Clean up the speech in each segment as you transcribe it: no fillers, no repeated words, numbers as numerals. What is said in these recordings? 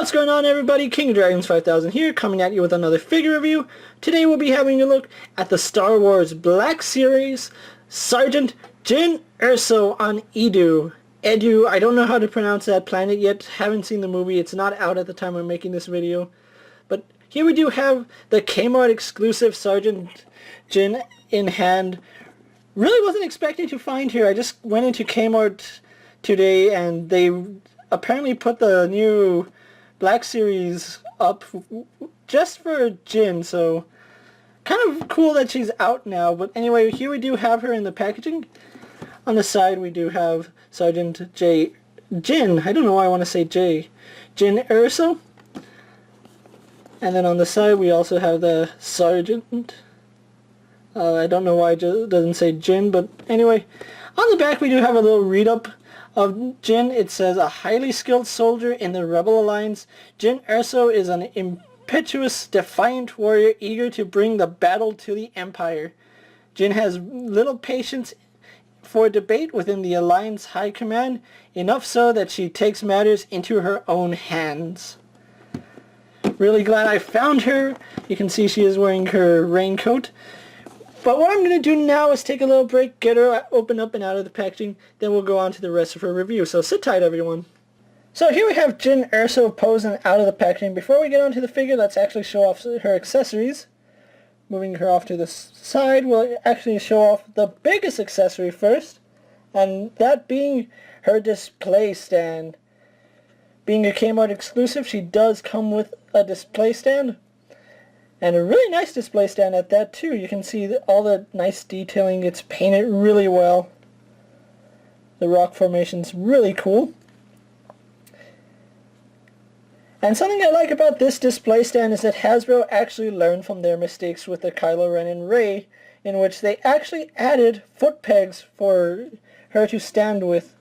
What's going on, everybody? King of Dragons 5000 here, coming at you with another figure review. Today we'll be having a look at the Star Wars Black Series Sargent Jyn Erso on Eadu. Eadu, I don't know how to pronounce that planet yet. Haven't seen the movie. It's not out at the time I'm making this video. But here we do have the Kmart Exclusive Sargent Jyn in hand. Really wasn't expecting to find her. I just went into Kmart today and they apparently put the new Black Series up just for Jyn, so kind of cool that she's out now. But anyway, here we do have her in the packaging. On the side we do have Sargent Jyn, I don't know why I want to say J, Jyn Erso. And then on the side we also have the Sargent. I don't know why it doesn't say Jyn, but anyway. On the back we do have a little read-up of Jyn. It says, a highly skilled soldier in the Rebel Alliance, Jyn Erso is an impetuous, defiant warrior eager to bring the battle to the Empire. Jyn has little patience for debate within the Alliance High Command, enough so that she takes matters into her own hands. Really glad I found her. You can see she is wearing her raincoat. But what I'm going to do now is take a little break, get her open up and out of the packaging, then we'll go on to the rest of her review. So sit tight, everyone. So here we have Jyn Erso posing out of the packaging. Before we get onto the figure, let's actually show off her accessories. Moving her off to the side, we'll actually show off the biggest accessory first, and that being her display stand. Being a Kmart exclusive, she does come with a display stand. And a really nice display stand at that too. You can see all the nice detailing. It's painted really well. The rock formation's really cool. And something I like about this display stand is that Hasbro actually learned from their mistakes with the Kylo Ren and Rey, in which they actually added foot pegs for her to stand with.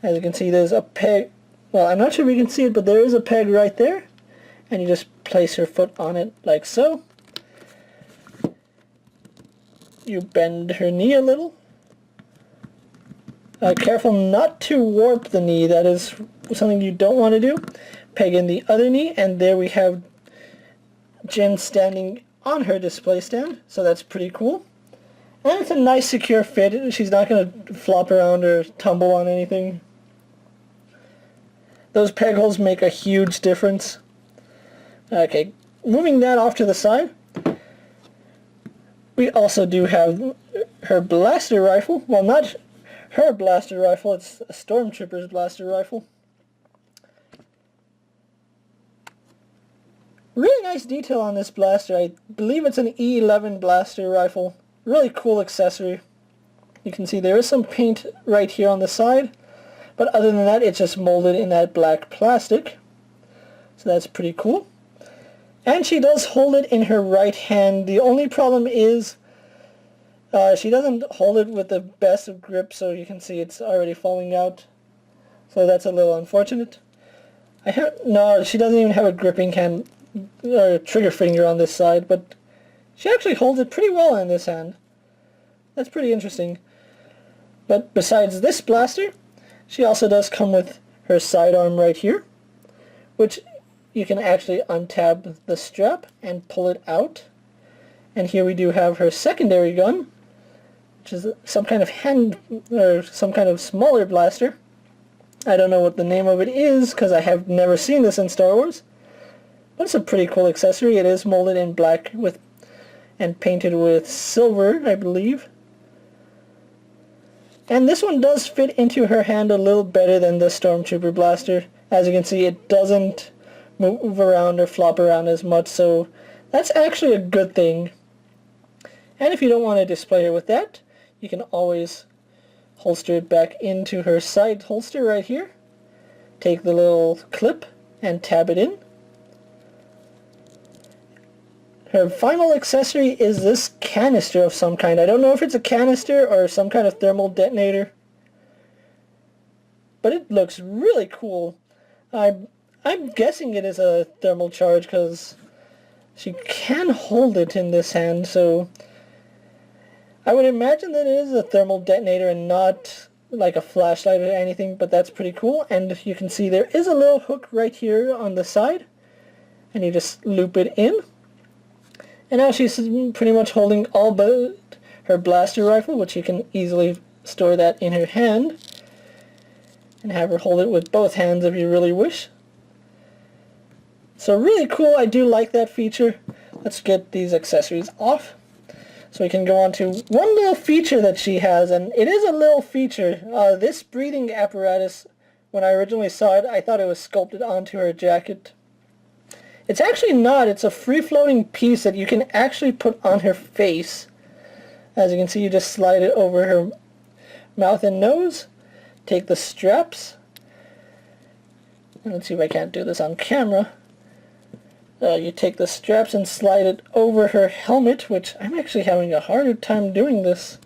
As you can see, there's a peg. Well, I'm not sure if you can see it, but there is a peg right there. And you just place your foot on it like so. You bend her knee a little. Careful not to warp the knee. That is something you don't want to do. Peg in the other knee, and there we have Jyn standing on her display stand. So that's pretty cool. And it's a nice secure fit. She's not going to flop around or tumble on anything. Those peg holes make a huge difference. Okay, moving that off to the side, we also do have her blaster rifle. Well, not her blaster rifle, it's a stormtrooper's blaster rifle. Really nice detail on this blaster. I believe it's an E11 blaster rifle. Really cool accessory. You can see there is some paint right here on the side, but other than that, it's just molded in that black plastic. So that's pretty cool. And she does hold it in her right hand. The only problem is she doesn't hold it with the best of grip, so you can see it's already falling out. So that's a little unfortunate. No, she doesn't even have a gripping hand or trigger finger on this side, but she actually holds it pretty well in this hand. That's pretty interesting. But besides this blaster, she also does come with her sidearm right here, which you can actually untab the strap and pull it out. And here we do have her secondary gun, which is some kind of hand or some kind of smaller blaster. I don't know what the name of it is because I have never seen this in Star Wars. But it's a pretty cool accessory. It is molded in black and painted with silver, I believe. And this one does fit into her hand a little better than the Stormtrooper blaster. As you can see, it doesn't move around or flop around as much, so that's actually a good thing. And if you don't want to display her with that, you can always holster it back into her side holster right here. Take the little clip and tab it in. Her final accessory is this canister of some kind. I don't know if it's a canister or some kind of thermal detonator, but it looks really cool. I'm guessing it is a thermal charge because she can hold it in this hand, so I would imagine that it is a thermal detonator and not like a flashlight or anything, but that's pretty cool. And you can see there is a little hook right here on the side, and you just loop it in. And now she's pretty much holding all but her blaster rifle, which you can easily store that in her hand and have her hold it with both hands if you really wish. So really cool. I do like that feature. Let's get these accessories off. So we can go on to one little feature that she has, and it is a little feature. This breathing apparatus, when I originally saw it, I thought it was sculpted onto her jacket. It's actually not. It's a free-floating piece that you can actually put on her face. As you can see, you just slide it over her mouth and nose. Take the straps. Let's see if I can't do this on camera. You take the straps and slide it over her helmet, which I'm actually having a harder time doing this.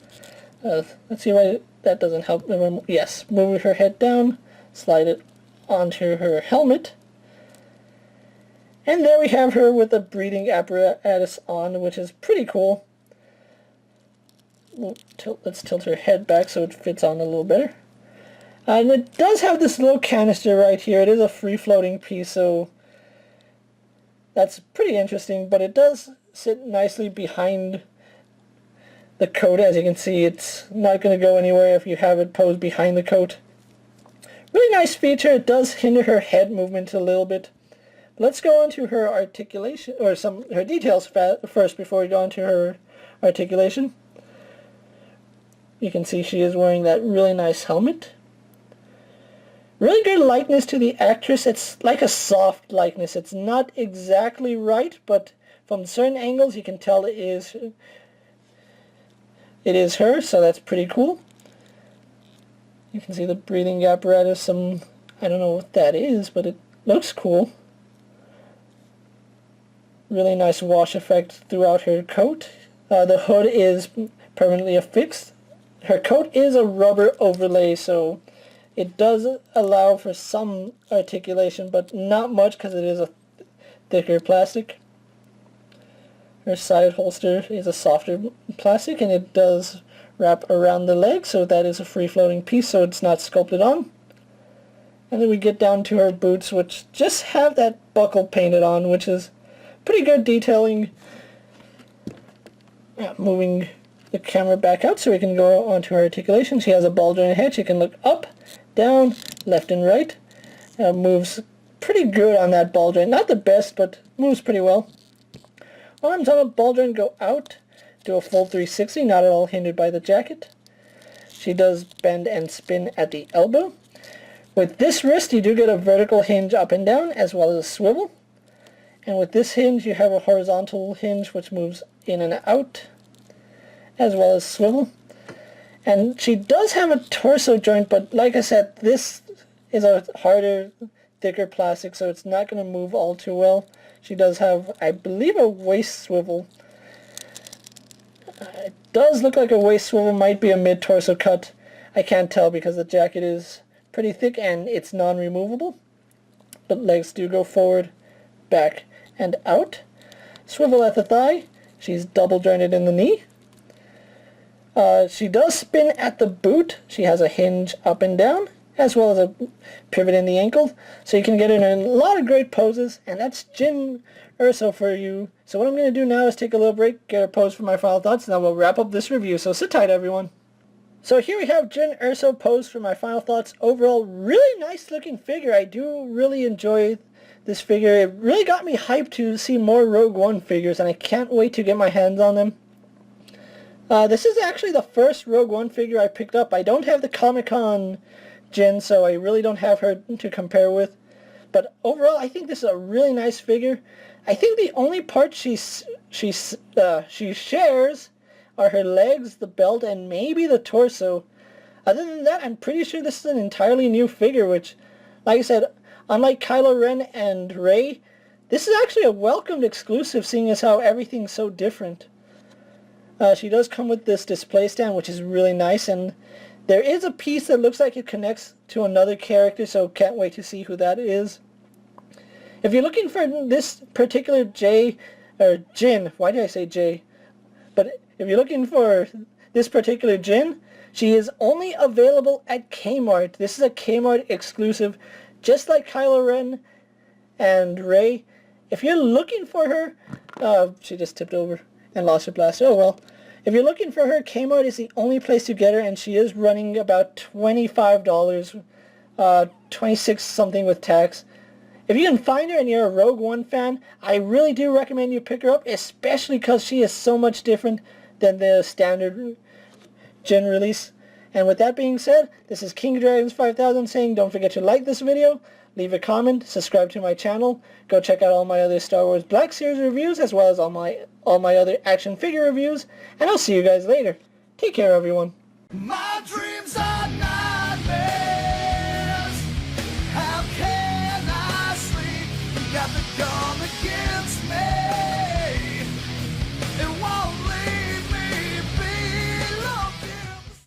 Let's see why that doesn't help. Yes, move her head down, slide it onto her helmet. And there we have her with the breathing apparatus on, which is pretty cool. Let's tilt her head back so it fits on a little better. And it does have this little canister right here. It is a free-floating piece, so that's pretty interesting, but it does sit nicely behind the coat. As you can see, it's not going to go anywhere if you have it posed behind the coat. Really nice feature. It does hinder her head movement a little bit. Let's go on to her articulation, or her details first before we go on to her articulation. You can see she is wearing that really nice helmet. Really good likeness to the actress. It's like a soft likeness. It's not exactly right, but from certain angles you can tell it is her, so that's pretty cool. You can see the breathing apparatus. I don't know what that is, but it looks cool. Really nice wash effect throughout her coat. The hood is permanently affixed. Her coat is a rubber overlay, so it does allow for some articulation, but not much because it is a thicker plastic. Her side holster is a softer plastic, and it does wrap around the leg, so that is a free-floating piece, so it's not sculpted on. And then we get down to her boots, which just have that buckle painted on, which is pretty good detailing. Moving the camera back out so we can go on to her articulation. She has a ball jointed head. She can look up, down, left and right. Moves pretty good on that ball joint. Not the best, but moves pretty well. Arms on a ball joint go out, do a full 360, not at all hindered by the jacket. She does bend and spin at the elbow. With this wrist you do get a vertical hinge up and down as well as a swivel. And with this hinge you have a horizontal hinge which moves in and out as well as swivel. And she does have a torso joint, but like I said, this is a harder, thicker plastic, so it's not going to move all too well. She does have, I believe, a waist swivel. It does look like a waist swivel, might be a mid-torso cut. I can't tell because the jacket is pretty thick and it's non-removable. But legs do go forward, back, and out. Swivel at the thigh. She's double jointed in the knee. She does spin at the boot. She has a hinge up and down, as well as a pivot in the ankle. So you can get in a lot of great poses, and that's Jyn Erso for you. So what I'm going to do now is take a little break, get a pose for my final thoughts, and then we'll wrap up this review. So sit tight, everyone. So here we have Jyn Erso pose for my final thoughts. Overall, really nice looking figure. I do really enjoy this figure. It really got me hyped to see more Rogue One figures, and I can't wait to get my hands on them. This is actually the first Rogue One figure I picked up. I don't have the Comic-Con Jyn, so I really don't have her to compare with. But overall, I think this is a really nice figure. I think the only part she shares are her legs, the belt, and maybe the torso. Other than that, I'm pretty sure this is an entirely new figure, which, like I said, unlike Kylo Ren and Rey, this is actually a welcomed exclusive, seeing as how everything's so different. She does come with this display stand, which is really nice, and there is a piece that looks like it connects to another character, so can't wait to see who that is. If you're looking for this particular Jyn, why did I say J? But if you're looking for this particular Jyn, She is only available at Kmart. This is a Kmart exclusive, just like Kylo Ren and Rey. If you're looking for her, she just tipped over and lost her blaster. Oh well. If you're looking for her, Kmart is the only place to get her, and she is running about $25, 26 something with tax. If you can find her and you're a Rogue One fan, I really do recommend you pick her up, especially because she is so much different than the standard Jyn release. And with that being said, this is King Dragons 5000 saying don't forget to like this video, leave a comment, subscribe to my channel, go check out all my other Star Wars Black Series reviews as well as all my other action figure reviews, and I'll see you guys later. Take care, everyone. My dream